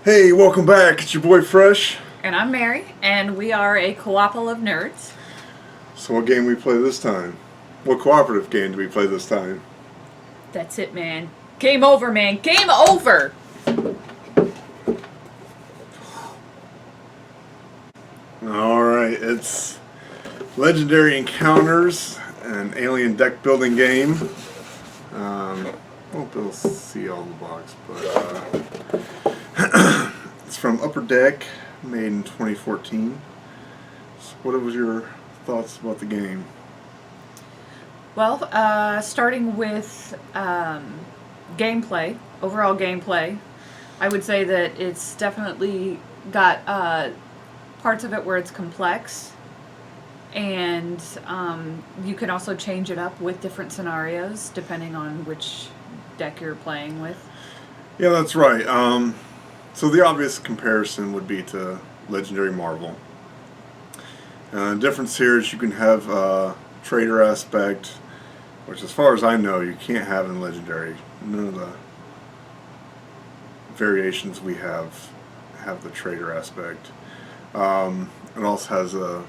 Hey, welcome back. It's your boy Fresh. And I'm Mary, and we are a co-ople of nerds. So what game we play this time? What cooperative game do we play this time? That's it, man. Game over, man. Game over! Alright, it's Legendary Encounters, an alien deck building game. Won't be able to see all in the box, but it's from Upper Deck, made in 2014. So what was your thoughts about the game? Well, starting with gameplay, overall gameplay, I would say that it's definitely got parts of it where it's complex, and you can also change it up with different scenarios depending on which deck you're playing with. Yeah, that's right. So the obvious comparison would be to Legendary Marvel. The difference here is you can have a trader aspect, which as far as I know you can't have in Legendary. None of the variations we have the trader aspect. It also has an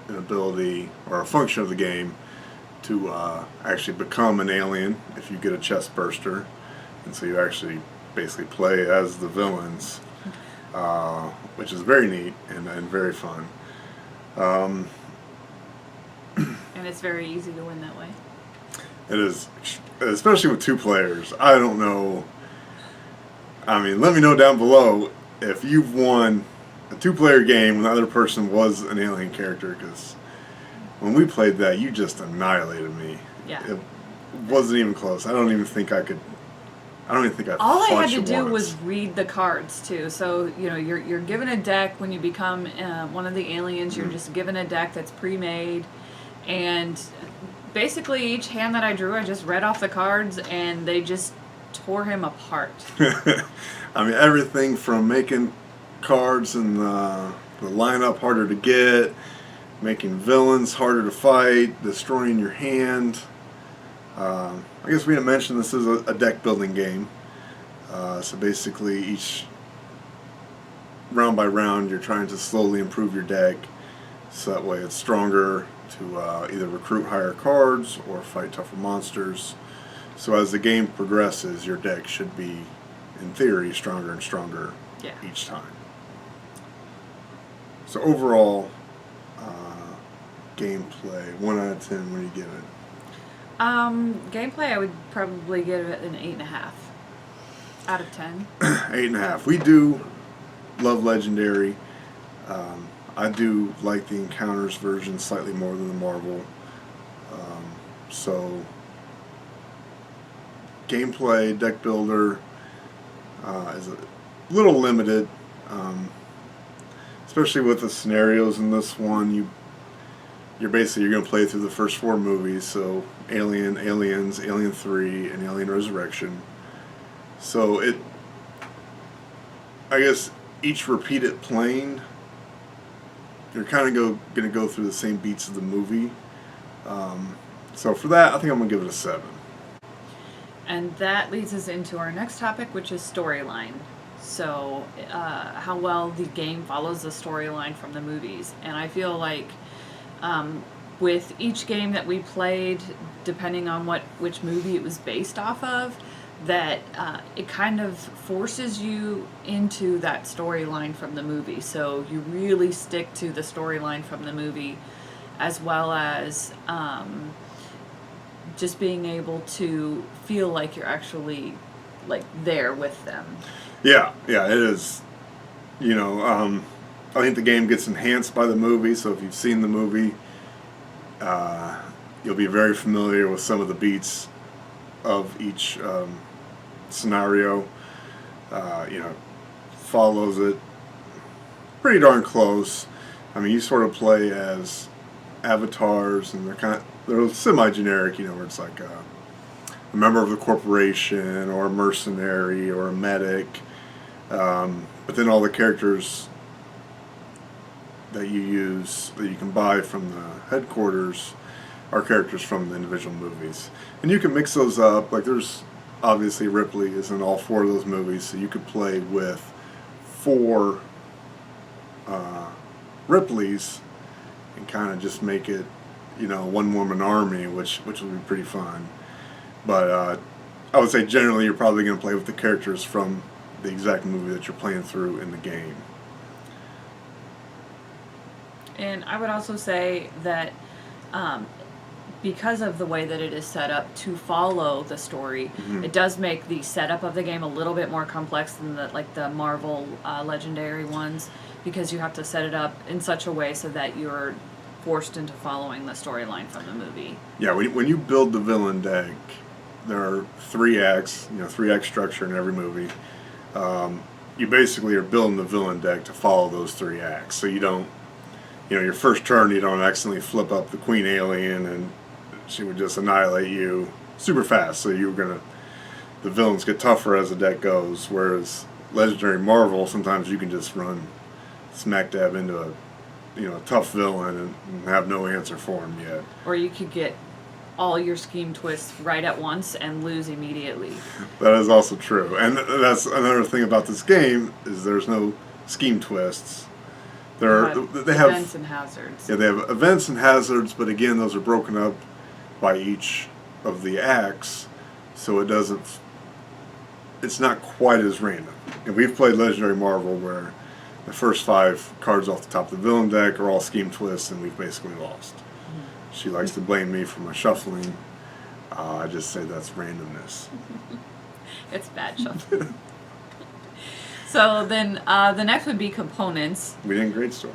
ability or a function of the game to actually become an alien if you get a chest burster, and so you actually basically play as the villains, which is very neat and very fun. And it's very easy to win that way. It is, especially with two players. I don't know. I mean, let me know down below if you've won a two-player game when the other person was an alien character, because when we played that, you just annihilated me. Yeah. It wasn't even close. I don't even think I could. I don't even think I. All I fought had to you do once. was read the cards too. So you're given a deck when you become one of the aliens. You're just given a deck that's pre-made, and basically each hand that I drew, I just read off the cards, and they just tore him apart. I mean, everything from making cards and the lineup harder to get, making villains harder to fight, destroying your hand. I guess we didn't mention this is a deck building game. So basically each round by round you're trying to slowly improve your deck so that way it's stronger to either recruit higher cards or fight tougher monsters. So as the game progresses, your deck should be, in theory, stronger and stronger each time. So overall, gameplay, 1 out of 10, what do you give it? Gameplay, I would probably give it an 8.5 out of 10. 8.5. We do love Legendary. I do like the Encounters version slightly more than the Marvel. So gameplay, deck builder is a little limited, especially with the scenarios in this one. You're basically going to play through the first 4 movies, so Alien, Aliens, Alien 3, and Alien Resurrection. So I guess each repeated playing, you're kind of going to go through the same beats of the movie. So for that, I think I'm going to give it a 7. And that leads us into our next topic, which is storyline. So, how well the game follows the storyline from the movies. And I feel like with each game that we played, depending on which movie it was based off of, that it kind of forces you into that storyline from the movie. So you really stick to the storyline from the movie, as well as just being able to feel like you're actually like there with them. Yeah, it is. I think the game gets enhanced by the movie, so if you've seen the movie, you'll be very familiar with some of the beats of each scenario. Follows it pretty darn close. I mean, you sort of play as avatars, and they're semi-generic, where it's like a member of the corporation, or a mercenary, or a medic. But then all the characters that you use, that you can buy from the headquarters, are characters from the individual movies. And you can mix those up. Like, there's obviously Ripley is in all 4 of those movies, so you could play with 4 Ripley's and kind of just make it, one woman army, which would be pretty fun. But I would say generally you're probably going to play with the characters from the exact movie that you're playing through in the game. And I would also say that because of the way that it is set up to follow the story, it does make the setup of the game a little bit more complex than the Marvel Legendary ones, because you have to set it up in such a way so that you're forced into following the storyline from the movie. Yeah, when you build the villain deck, there are 3 acts, 3-act structure in every movie. You basically are building the villain deck to follow those 3 acts, so you don't, your first turn you don't accidentally flip up the Queen Alien and she would just annihilate you super fast. So the villains get tougher as the deck goes. Whereas Legendary Marvel, sometimes you can just run smack dab into a tough villain and have no answer for him yet. Or you could get all your scheme twists right at once and lose immediately. That is also true, and that's another thing about this game is there's no scheme twists. They have events and hazards. Yeah, they have events and hazards, but again, those are broken up by each of the acts, so it's not quite as random. And we've played Legendary Marvel where the first 5 cards off the top of the villain deck are all scheme twists, and we've basically lost. She likes to blame me for my shuffling. I just say that's randomness. It's bad shuffling. So then the next would be components. We didn't grade story.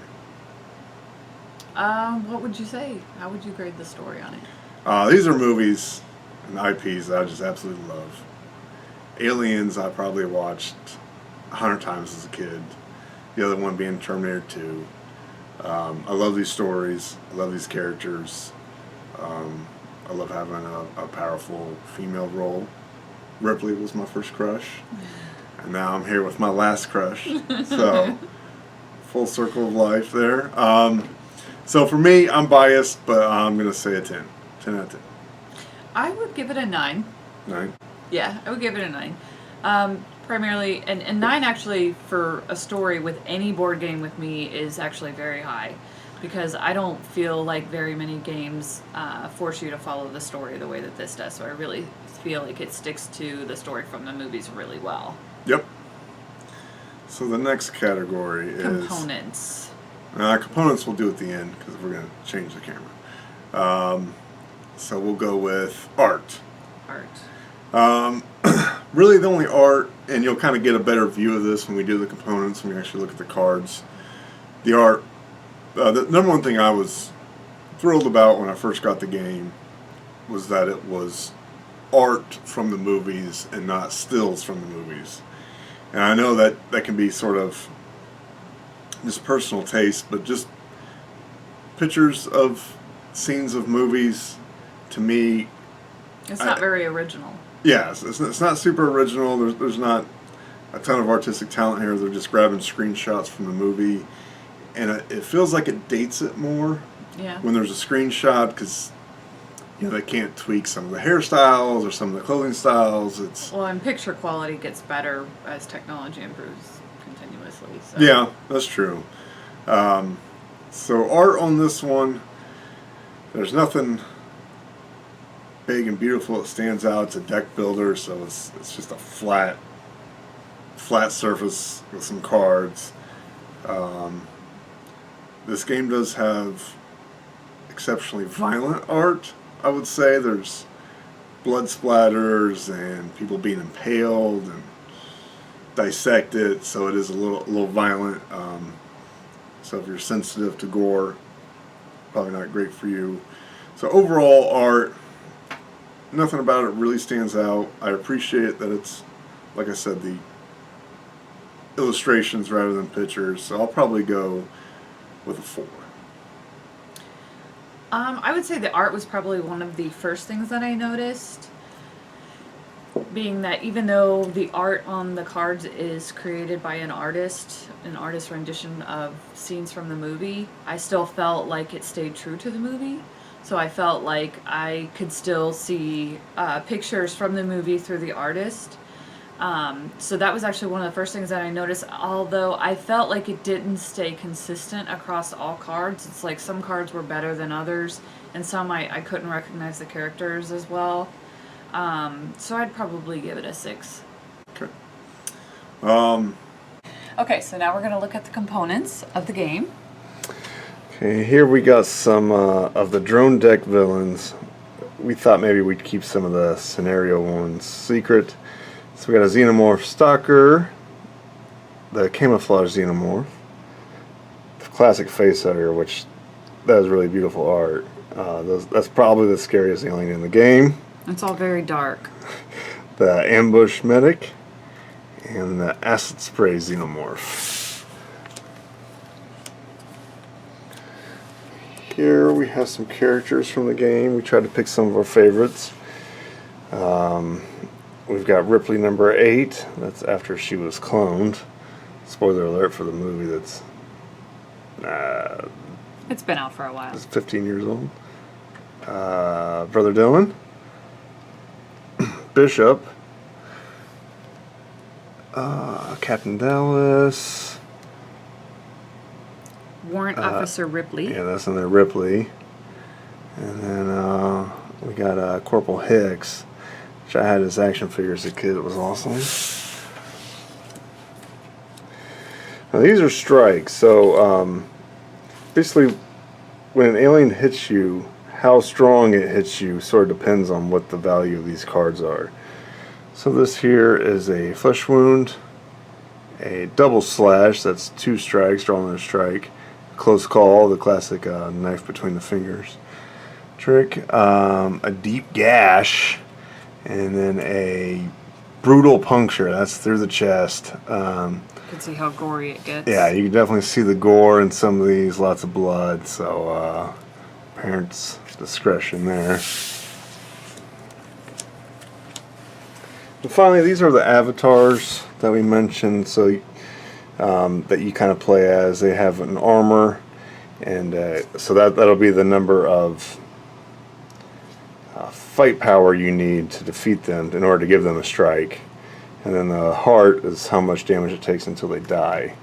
What would you say? How would you grade the story on it? These are movies and IPs that I just absolutely love. Aliens I probably watched 100 times as a kid. The other one being Terminator 2. I love these stories. I love these characters. I love having a powerful female role. Ripley was my first crush. And now I'm here with my last crush. So, full circle of life there. So for me, I'm biased, but I'm going to say a 10. 10 out of 10. I would give it a 9. 9? Yeah, I would give it a 9. Primarily, and 9 actually for a story with any board game with me is actually very high. Because I don't feel like very many games force you to follow the story the way that this does. So I really feel like it sticks to the story from the movies really well. Yep. So the next category is... Components. Components we'll do at the end because we're going to change the camera. So we'll go with art. Art. Really the only art, and you'll kind of get a better view of this when we do the components, when we actually look at the cards. The art, the number one thing I was thrilled about when I first got the game was that it was art from the movies and not stills from the movies. And I know that can be sort of just personal taste, but just pictures of scenes of movies, to me... It's not very original. Yes, it's not super original. There's not a ton of artistic talent here. They're just grabbing screenshots from the movie. And it feels like it dates it more when there's a screenshot, because they can't tweak some of the hairstyles or some of the clothing styles. And picture quality gets better as technology improves continuously. So. Yeah, that's true. So art on this one, there's nothing big and beautiful that stands out. It's a deck builder, so it's just a flat surface with some cards. This game does have exceptionally violent art, I would say. There's blood splatters and people being impaled and dissected, so it is a little violent. So if you're sensitive to gore, probably not great for you. So overall art, nothing about it really stands out. I appreciate that it's, like I said, the illustrations rather than pictures, so I'll probably go with a 4. I would say the art was probably one of the first things that I noticed, being that even though the art on the cards is created by an artist rendition of scenes from the movie, I still felt like it stayed true to the movie. So I felt like I could still see pictures from the movie through the artist. So that was actually one of the first things that I noticed, although I felt like it didn't stay consistent across all cards. It's like some cards were better than others, and some I couldn't recognize the characters as well. So I'd probably give it a 6. Okay. Okay, so now we're going to look at the components of the game. Okay, here we got some of the drone deck villains. We thought maybe we'd keep some of the scenario ones secret. So we got a Xenomorph Stalker, the Camouflage Xenomorph, the classic face hugger, which that is really beautiful art. That's probably the scariest alien in the game. It's all very dark. The Ambush Medic, and the Acid Spray Xenomorph. Here we have some characters from the game. We tried to pick some of our favorites. We've got Ripley number 8. That's after she was cloned. Spoiler alert for the movie that's It's been out for a while. 15 years old. Brother Dylan. Bishop. Captain Dallas. Warrant Officer Ripley. Yeah, that's in there, Ripley. And then we got Corporal Hicks, which I had his action figure as a kid. It was awesome. Now these are strikes. So basically, when an alien hits you, how strong it hits you sort of depends on what the value of these cards are. So this here is a flesh wound, a double slash, that's 2 strikes, draw another strike. Close call, the classic knife between the fingers trick, a deep gash, and then a brutal puncture, that's through the chest. You can see how gory it gets. Yeah, you can definitely see the gore in some of these, lots of blood, so parents' discretion there. And finally, these are the avatars that we mentioned, so that you kind of play as. They have an armor, and so that'll be the number of fight power you need to defeat them in order to give them a strike. And then the heart is how much damage it takes until they die.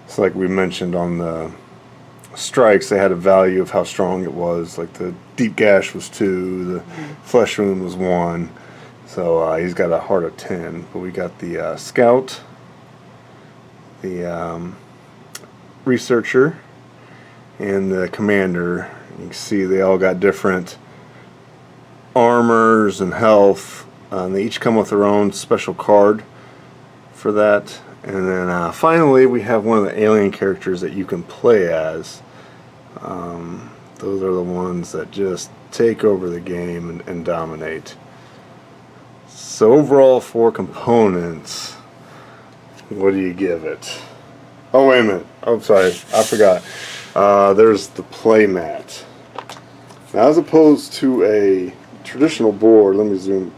So like we mentioned on the strikes, they had a value of how strong it was. Like the deep gash was 2, the flesh wound was 1. So he's got a heart of 10. But we got the scout, the researcher, and the commander. You can see they all got different armors and health. They each come with their own special card for that. And then finally we have one of the alien characters that you can play as. Those are the ones that just take over the game and dominate. So overall, 4 components. What do you give it? Oh, wait a minute. Oh, sorry. I forgot. There's the play mat. Now, as opposed to a traditional board, let me zoom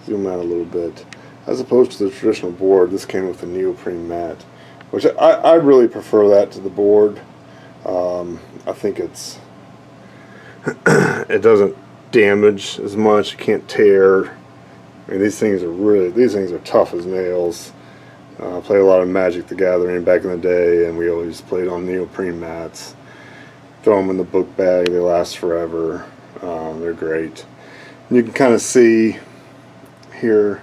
out a little bit. As opposed to the traditional board, this came with a neoprene mat, which I really prefer that to the board. I think it doesn't damage as much. It can't tear. I mean, these things are tough as nails. I played a lot of Magic the Gathering back in the day, and we always played on neoprene mats. Throw them in the book bag, they last forever. They're great. And you can kind of see here,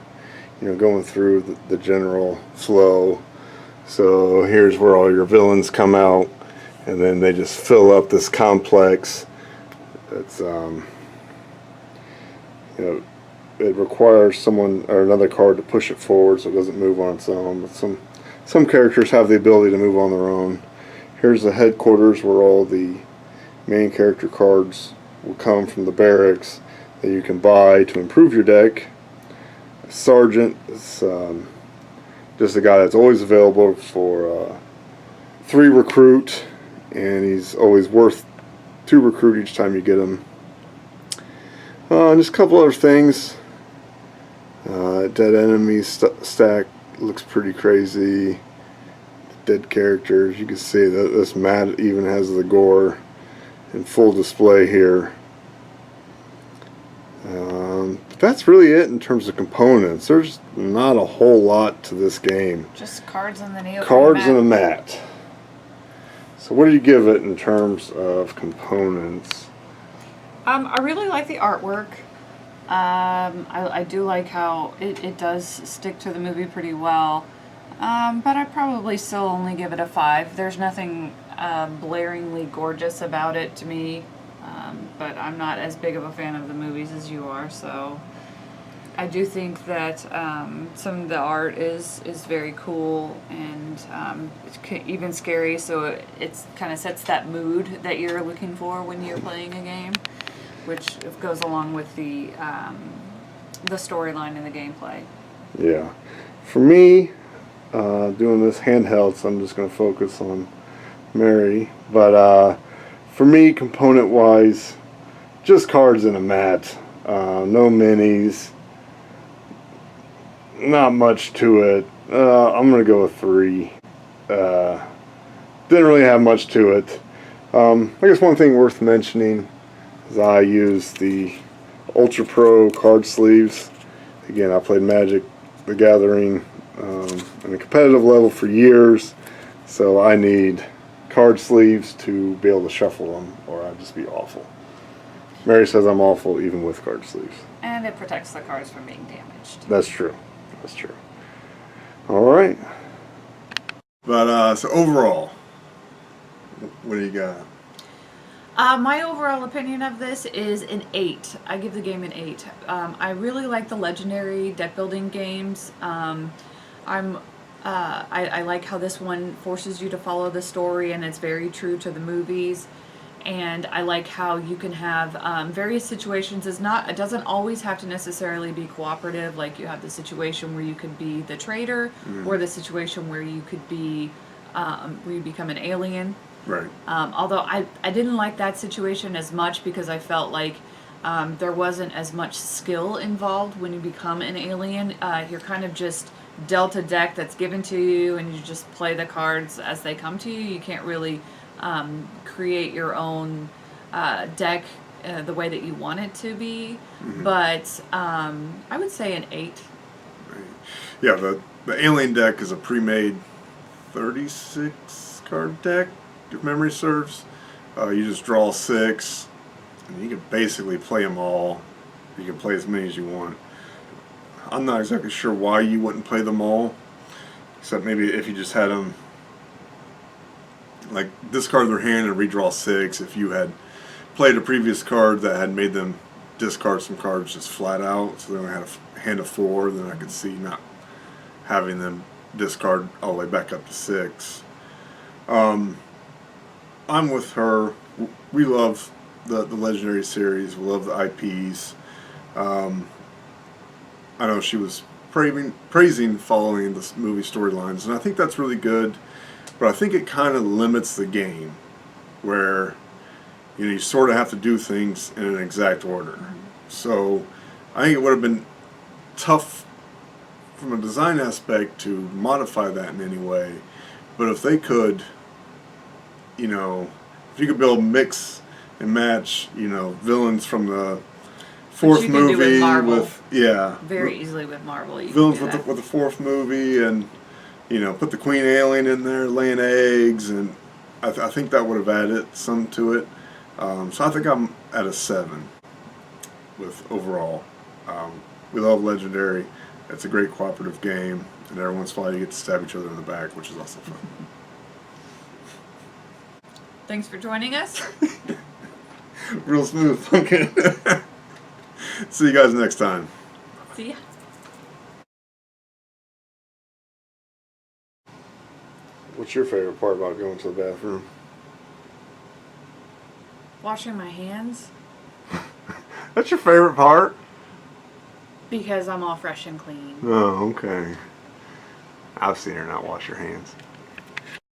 going through the general flow. So here's where all your villains come out, and then they just fill up this complex. It's it requires someone or another card to push it forward so it doesn't move on its own. But some characters have the ability to move on their own. Here's the headquarters where all the main character cards will come from the barracks that you can buy to improve your deck. Sergeant is just a guy that's always available for 3 recruit, and he's always worth 2 recruit each time you get him. Just a couple other things. Dead enemy stack looks pretty crazy. Dead characters, you can see that this mat even has the gore in full display here. that's really it in terms of components. There's not a whole lot to this game. Just cards and the neoprene Cards mat. and a mat. So what do you give it in terms of components? I really like the artwork. I do like how it does stick to the movie pretty well. But I'd probably still only give it a 5. There's nothing blaringly gorgeous about it to me. But I'm not as big of a fan of the movies as you are, so I do think that some of the art is very cool and it's even scary, so it kind of sets that mood that you're looking for when you're playing a game, which goes along with the storyline and the gameplay. Yeah. For me, doing this handheld, so I'm just going to focus on Mary. But for me, component-wise, just cards and a mat. No minis. Not much to it. I'm going to go with 3. Didn't really have much to it. I guess one thing worth mentioning is I use the Ultra Pro card sleeves. Again, I played Magic the Gathering on a competitive level for years, so I need card sleeves to be able to shuffle them, or I'd just be awful. Mary says I'm awful even with card sleeves. And it protects the cards from being damaged. That's true. That's true. All right. But so overall, what do you got? My overall opinion of this is an 8. I give the game an 8. I really like the legendary deck building games. I like how this one forces you to follow the story and it's very true to the movies. And I like how you can have various situations. It doesn't always have to necessarily be cooperative. Like you have the situation where you could be the traitor, or the situation where you could be where you become an alien. Right. Although I didn't like that situation as much because I felt like there wasn't as much skill involved when you become an alien. You're kind of just dealt a deck that's given to you, and you just play the cards as they come to you. You can't really create your own deck the way that you want it to be. But I would say an 8. Right. Yeah, the alien deck is a pre-made 36 card deck, if memory serves. You just draw 6, and you can basically play them all. You can play as many as you want. I'm not exactly sure why you wouldn't play them all, except maybe if you just had them like discard their hand and redraw 6. If you had played a previous card that had made them discard some cards just flat out, so they only had a hand of 4, then I could see not having them discard all the way back up to 6. I'm with her. We love the Legendary series. We love the IPs. I know she was praising following the movie storylines, and I think that's really good. But I think it kind of limits the game, where you sort of have to do things in an exact order. So I think it would have been tough from a design aspect to modify that in any way. But if they could, if you could build mix and match, villains from the fourth you can do with movie Marvel. yeah, Very easily with Marvel. You villains can do that. with the fourth movie, and put the Queen Alien in there laying eggs, and I think that would have added some to it. So I think I'm at a 7 with overall. We love Legendary. It's a great cooperative game, and every once in a while you get to stab each other in the back, which is also fun. Thanks for joining us. Real smooth. Okay. See you guys next time. See ya. What's your favorite part about going to the bathroom? Washing my hands That's your favorite part? because I'm all fresh and clean. Oh, okay. I've seen her not wash her hands.